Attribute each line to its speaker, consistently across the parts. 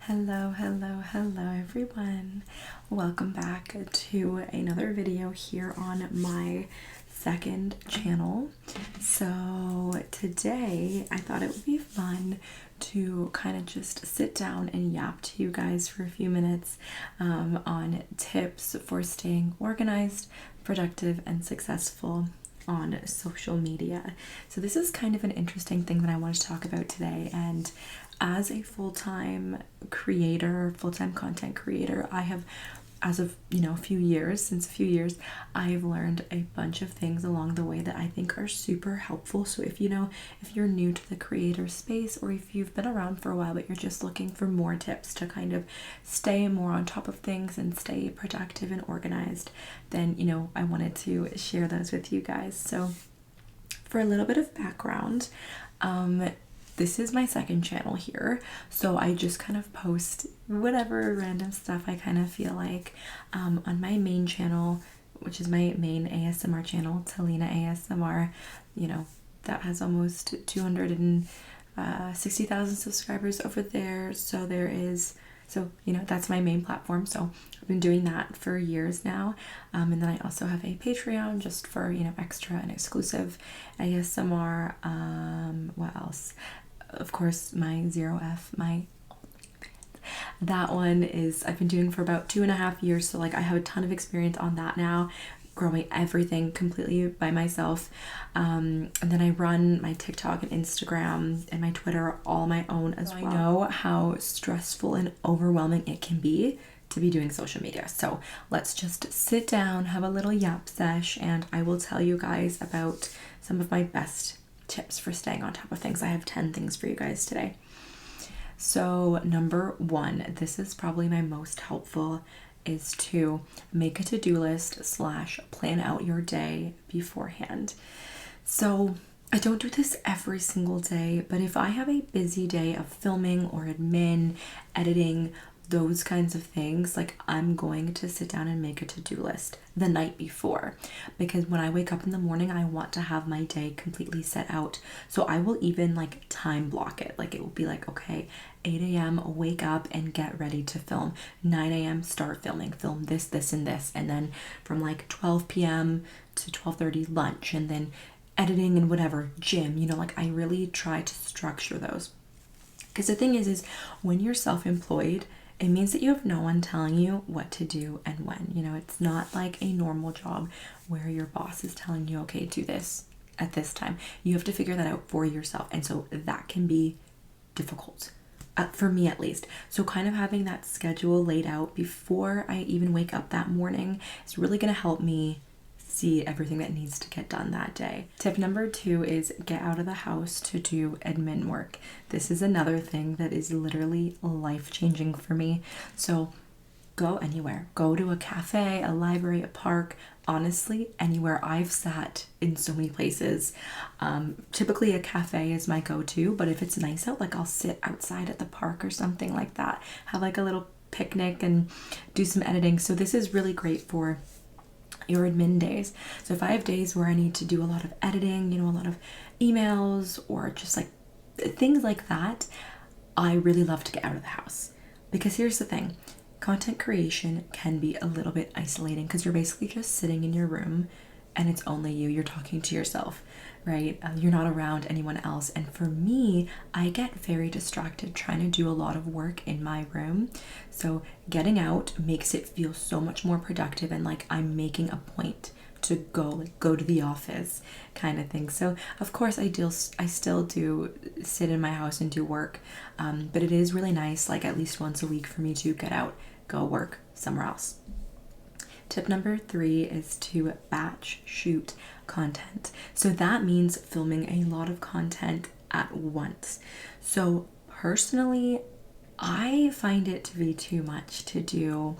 Speaker 1: Hello everyone. Welcome back to another video here on my second channel. So today I thought it would be fun to kind of just sit down and yap to you guys for a few minutes on tips for staying organized, productive, and successful on social media. So this is kind of an interesting thing that I want to talk about today, and as a full-time creator, full-time content creator, I have, as of since a few years, I've learned a bunch of things along the way that I think are super helpful. So if you're new to the creator space, or if you've been around for a while but you're just looking for more tips to kind of stay more on top of things and stay productive and organized, then I wanted to share those with you guys. So for a little bit of background, this is my second channel here, so I just kind of post whatever random stuff I kind of feel like. On my main channel, which is my main ASMR channel, Talina ASMR, that has almost 260,000 subscribers over there. So that's my main platform. So I've been doing that for years now. And then I also have a Patreon just for, extra and exclusive ASMR. What else? Of course, my 0F, that one is I've been doing for about 2.5 years. So like I have a ton of experience on that now, growing everything completely by myself. And then I run my TikTok and Instagram and my Twitter all my own as well. I know how stressful and overwhelming it can be to be doing social media. So let's just sit down, have a little yap sesh, and I will tell you guys about some of my best tips for staying on top of things. I have 10 things for you guys today. So number one, this is probably my most helpful, is to make a to-do list / plan out your day beforehand. So I don't do this every single day, but if I have a busy day of filming or admin, editing, those kinds of things, like I'm going to sit down and make a to-do list the night before, because when I wake up in the morning, I want to have my day completely set out. So I will even like time block it. Like it will be like, okay, 8 a.m. wake up and get ready to film. 9 a.m. start filming, film this, and this. And then from like 12 p.m. to 12:30 lunch, and then editing and whatever, gym, like I really try to structure those. Because the thing is when you're self-employed, it means that you have no one telling you what to do and when. It's not like a normal job where your boss is telling you, okay, do this at this time. You have to figure that out for yourself. And so that can be difficult, for me at least. So kind of having that schedule laid out before I even wake up that morning is really going to help me see everything that needs to get done that day. Tip number 2 is get out of the house to do admin work. This is another thing that is literally life-changing for me. So go anywhere. Go to a cafe, a library, a park, honestly, anywhere. I've sat in so many places. Typically a cafe is my go-to, but if it's nice out, like I'll sit outside at the park or something like that, have like a little picnic and do some editing. So this is really great for your admin days. So if I have days where I need to do a lot of editing, a lot of emails or just like things like that, I really love to get out of the house. Because here's the thing, content creation can be a little bit isolating because you're basically just sitting in your room and it's only you. You're talking to yourself, right? You're not around anyone else. And for me, I get very distracted trying to do a lot of work in my room. So getting out makes it feel so much more productive and like I'm making a point to go to the office kind of thing. So of course I still do sit in my house and do work, but it is really nice, like at least once a week, for me to get out, go work somewhere else. Tip number 3 is to batch shoot content. So that means filming a lot of content at once. So personally, I find it to be too much to do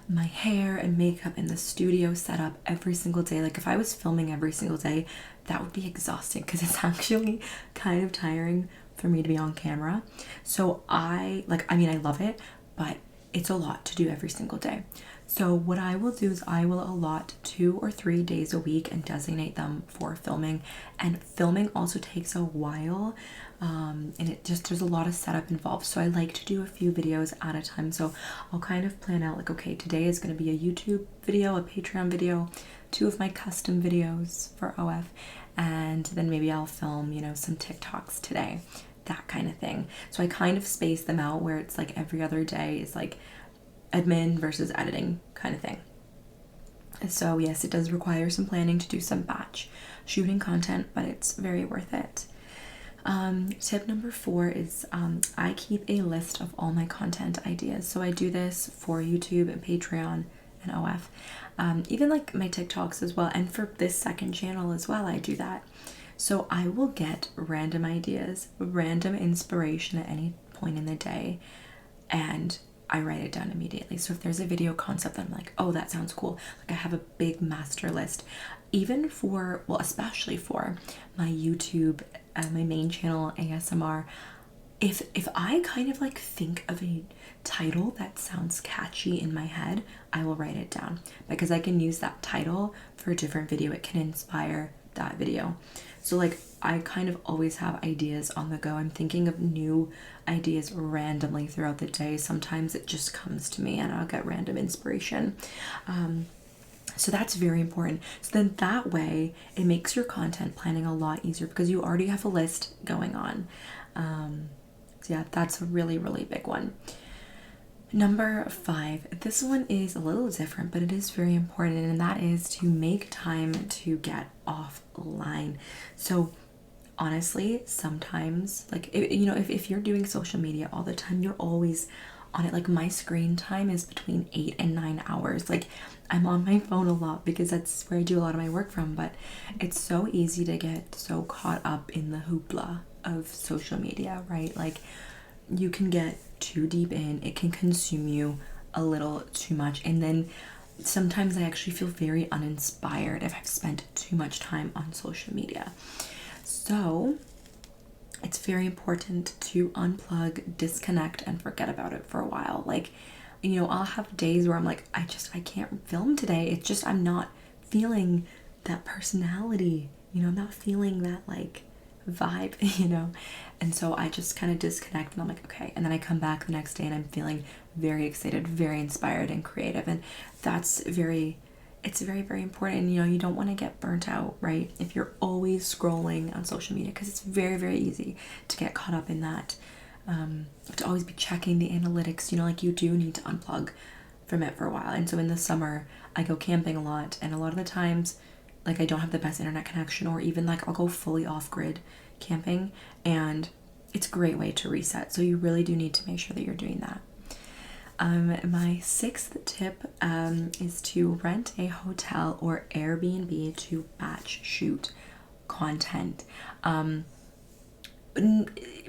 Speaker 1: my hair and makeup in the studio setup every single day. Like if I was filming every single day, that would be exhausting because it's actually kind of tiring for me to be on camera. So I love it, but it's a lot to do every single day. So what I will do is I will allot 2 or 3 days a week and designate them for filming. And filming also takes a while, and there's a lot of setup involved. So I like to do a few videos at a time. So I'll kind of plan out like, okay, today is going to be a YouTube video, a Patreon video, 2 of my custom videos for OF, and then maybe I'll film, some TikToks today, that kind of thing. So I kind of space them out where it's like every other day is like admin versus editing kind of thing. So yes, it does require some planning to do some batch shooting content, but it's very worth it. Tip number 4 is I keep a list of all my content ideas. So I do this for YouTube and Patreon and OF, even like my TikToks as well, and for this second channel as well, I do that. So I will get random ideas, random inspiration at any point in the day, and I write it down immediately. So if there's a video concept that I'm like, oh, that sounds cool, like I have a big master list, even for, well, especially for my YouTube, my main channel, ASMR, if I kind of like think of a title that sounds catchy in my head, I will write it down, because I can use that title for a different video. It can inspire that video. So like I kind of always have ideas on the go. I'm thinking of new ideas randomly throughout the day. Sometimes it just comes to me and I'll get random inspiration. So that's very important. So then that way it makes your content planning a lot easier, because you already have a list going on. So yeah, that's a really, really big one. Number 5, this one is a little different, but it is very important, and that is to make time to get offline. So honestly, sometimes, like, if you're doing social media all the time, you're always on it. Like my screen time is between 8 and 9 hours. Like I'm on my phone a lot because that's where I do a lot of my work from, but it's so easy to get so caught up in the hoopla of social media, right? Like you can get too deep in, it can consume you a little too much, and then sometimes I actually feel very uninspired if I've spent too much time on social media. So it's very important to unplug, disconnect, and forget about it for a while. Like, I'll have days where I'm like, I can't film today. It's just I'm not feeling that personality, I'm not feeling that like vibe, and so I just kind of disconnect, and I'm like, okay, and then I come back the next day and I'm feeling very excited, very inspired and creative, and it's very, very important. You don't want to get burnt out, right? If you're always scrolling on social media, because it's very, very easy to get caught up in that, to always be checking the analytics, like you do need to unplug from it for a while. And so in the summer I go camping a lot, and a lot of the times like I don't have the best internet connection, or even like I'll go fully off-grid camping, and it's a great way to reset. So you really do need to make sure that you're doing that. My 6th tip is to rent a hotel or Airbnb to batch shoot content.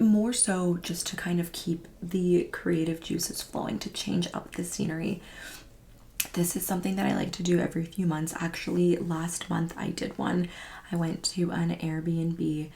Speaker 1: More so just to kind of keep the creative juices flowing, to change up the scenery. This is something that I like to do every few months. Actually, last month I did one. I went to an Airbnb,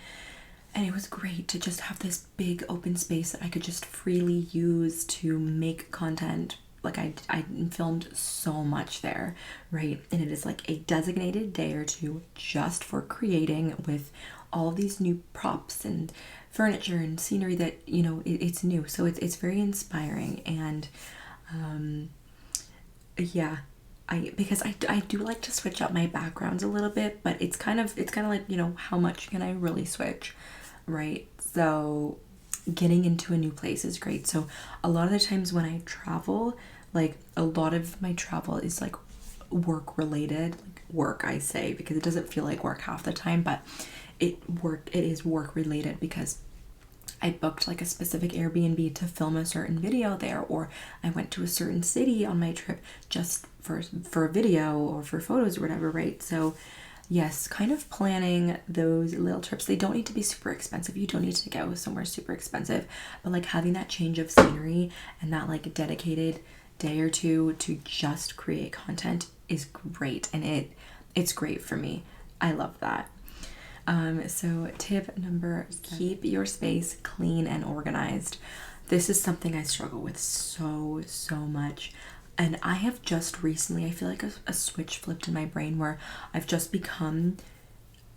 Speaker 1: and it was great to just have this big open space that I could just freely use to make content. Like I filmed so much there, right? And it is like a designated day or two just for creating, with all of these new props and furniture and scenery that, it's new. So it's very inspiring. And yeah, because I do like to switch up my backgrounds a little bit, but it's kind of like, how much can I really switch, right? So getting into a new place is great. So a lot of the times when I travel, like a lot of my travel is like work related, like work, I say, because it doesn't feel like work half the time, but it is work related, because I booked like a specific Airbnb to film a certain video there, or I went to a certain city on my trip just for a video or for photos or whatever, right? So yes, kind of planning those little trips. They don't need to be super expensive. You don't need to go somewhere super expensive, but like having that change of scenery and that like dedicated day or two to just create content is great, and it's great for me. I love that. So tip number, keep your space clean and organized. This is something I struggle with so much. And I have just recently, I feel like a switch flipped in my brain where I've just become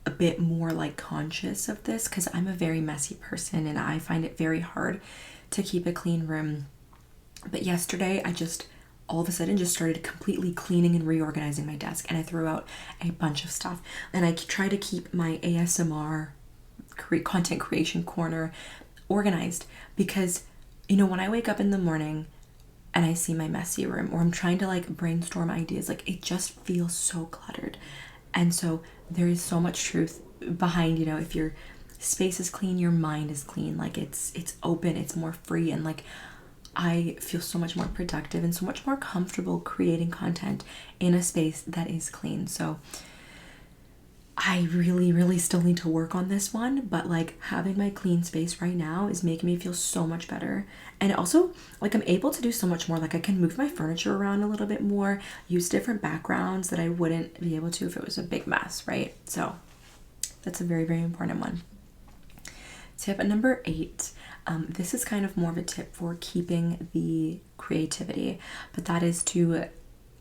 Speaker 1: a bit more like conscious of this, because I'm a very messy person and I find it very hard to keep a clean room. But yesterday I just all of a sudden just started completely cleaning and reorganizing my desk, and I threw out a bunch of stuff, and I try to keep my ASMR content creation corner organized, because when I wake up in the morning and I see my messy room, or I'm trying to like brainstorm ideas, like it just feels so cluttered. And so there is so much truth behind, if your space is clean, your mind is clean, like it's open, it's more free, and like I feel so much more productive and so much more comfortable creating content in a space that is clean. So I really still need to work on this one, but like having my clean space right now is making me feel so much better. And also, like, I'm able to do so much more. Like, I can move my furniture around a little bit more, use different backgrounds that I wouldn't be able to if it was a big mess, right? So that's a very important one. Tip number 8. This is kind of more of a tip for keeping the creativity, but that is to,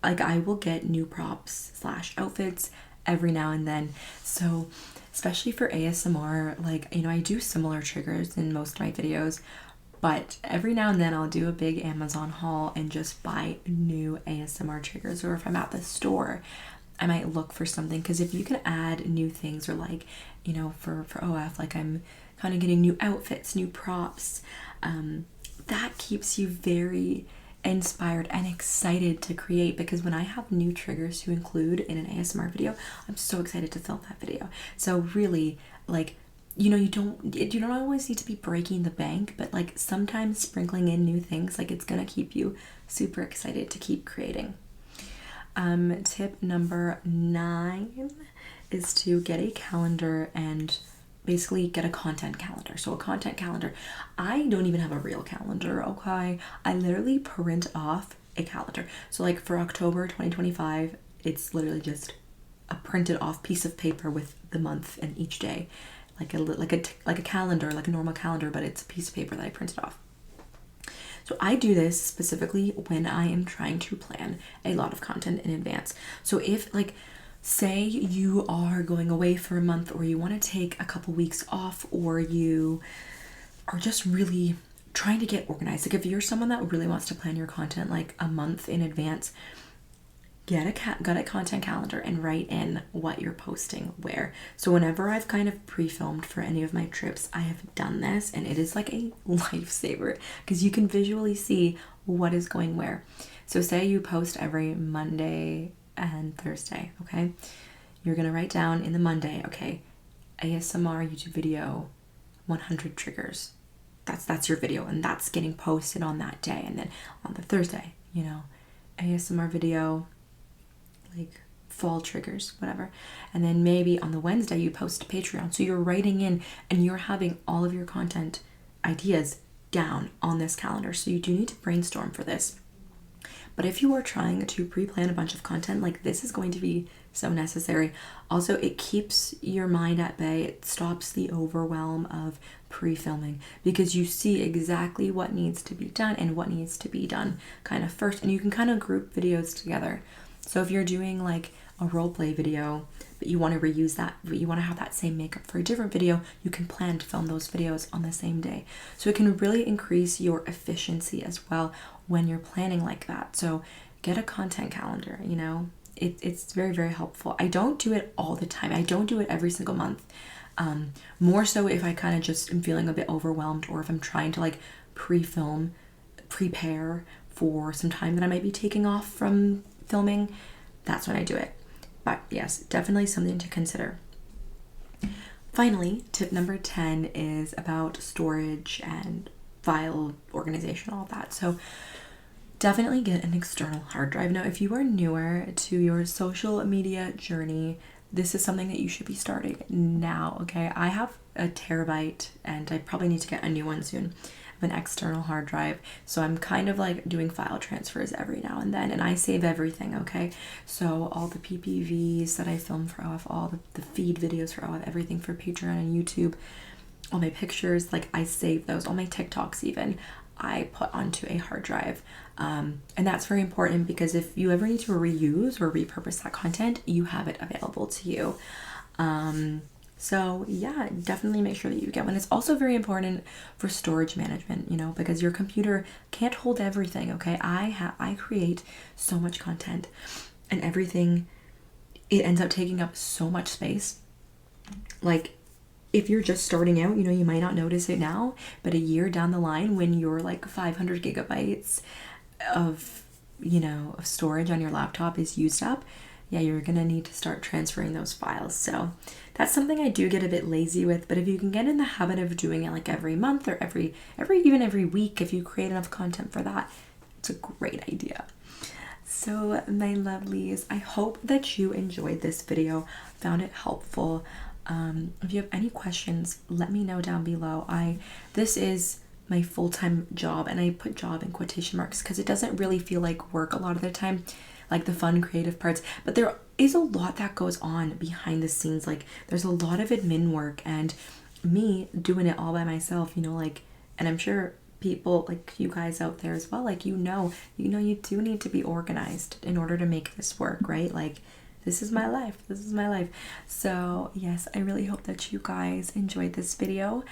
Speaker 1: like, I will get new props / outfits every now and then. So especially for ASMR, like, I do similar triggers in most of my videos, but every now and then I'll do a big Amazon haul and just buy new ASMR triggers. Or if I'm at the store, I might look for something, because if you can add new things, or like, for OF, like I'm kind of getting new outfits, new props, that keeps you very inspired and excited to create, because when I have new triggers to include in an ASMR video, I'm so excited to film that video. So really, like, you don't always need to be breaking the bank, but like sometimes sprinkling in new things, like, it's gonna keep you super excited to keep creating. Tip number 9 is to get a calendar and basically get a content calendar. So a content calendar, I don't even have a real calendar, okay? I literally print off a calendar. So like for October 2025, it's literally just a printed off piece of paper with the month and each day, like a calendar, like a normal calendar, but it's a piece of paper that I printed off. So I do this specifically when I am trying to plan a lot of content in advance. So if, like, say you are going away for a month, or you want to take a couple weeks off, or you are just really trying to get organized, like if you're someone that really wants to plan your content like a month in advance, get a content calendar and write in what you're posting where. So whenever I've kind of pre-filmed for any of my trips, I have done this, and it is like a lifesaver, because you can visually see what is going where. So say you post every Monday and Thursday, okay? You're gonna write down in the Monday, okay, ASMR YouTube video, 100 triggers. That's your video, and that's getting posted on that day. And then on the Thursday, ASMR video, like fall triggers, whatever. And then maybe on the Wednesday you post Patreon. So you're writing in and you're having all of your content ideas down on this calendar. So you do need to brainstorm for this. But if you are trying to pre-plan a bunch of content, like, this is going to be so necessary. Also, it keeps your mind at bay. It stops the overwhelm of pre-filming, because you see exactly what needs to be done and what needs to be done kind of first. And you can kind of group videos together. So if you're doing like a role play video, but you want to reuse that, but you want to have that same makeup for a different video, you can plan to film those videos on the same day. So it can really increase your efficiency as well when you're planning like that. So get a content calendar, it's very helpful. I don't do it all the time. I don't do it every single month. More so if I kind of just am feeling a bit overwhelmed, or if I'm trying to like prepare for some time that I might be taking off from filming, that's when I do it. But yes, definitely something to consider. Finally, tip number 10 is about storage and file organization, all that. So definitely get an external hard drive. Now, if you are newer to your social media journey, this is something that you should be starting now, okay? I have a terabyte, and I probably need to get a new one soon, of an external hard drive. So I'm kind of like doing file transfers every now and then, and I save everything, okay? So all the PPVs that I film for OF, all the feed videos for OF, everything for Patreon and YouTube, all my pictures, like, I save those, all my TikToks even. I put onto a hard drive. And that's very important because if you ever need to reuse or repurpose that content, you have it available to you. So yeah, definitely make sure that you get one. It's also very important for storage management, you know, because your computer can't hold everything, okay? I create so much content, and everything, it ends up taking up so much space. Like, if you're just starting out, you know, you might not notice it now, but a year down the line, when you're like 500 gigabytes of, you know, of storage on your laptop is used up, yeah, you're gonna need to start transferring those files. So that's something I do get a bit lazy with, but if you can get in the habit of doing it like every month or even every week, if you create enough content for that, it's a great idea. So my lovelies, I hope that you enjoyed this video, found it helpful. If you have any questions, let me know down below. This is my full-time job, and I put job in quotation marks because it doesn't really feel like work a lot of the time, like the fun creative parts, but there is a lot that goes on behind the scenes. Like, there's a lot of admin work, and me doing it all by myself, you know, like, and I'm sure people like you guys out there as well, like, you know you do need to be organized in order to make this work, right? Like, this is my life. So yes, I really hope that you guys enjoyed this video.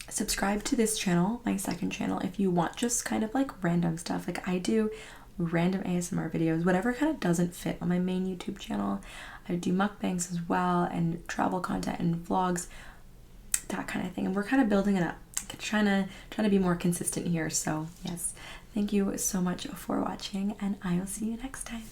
Speaker 1: Subscribe to this channel, my second channel, if you want just kind of like random stuff. Like, I do random ASMR videos, whatever kind of doesn't fit on my main YouTube channel. I do mukbangs as well, and travel content and vlogs, that kind of thing. And we're kind of building it up, trying to be more consistent here. So yes, thank you so much for watching, and I will see you next time.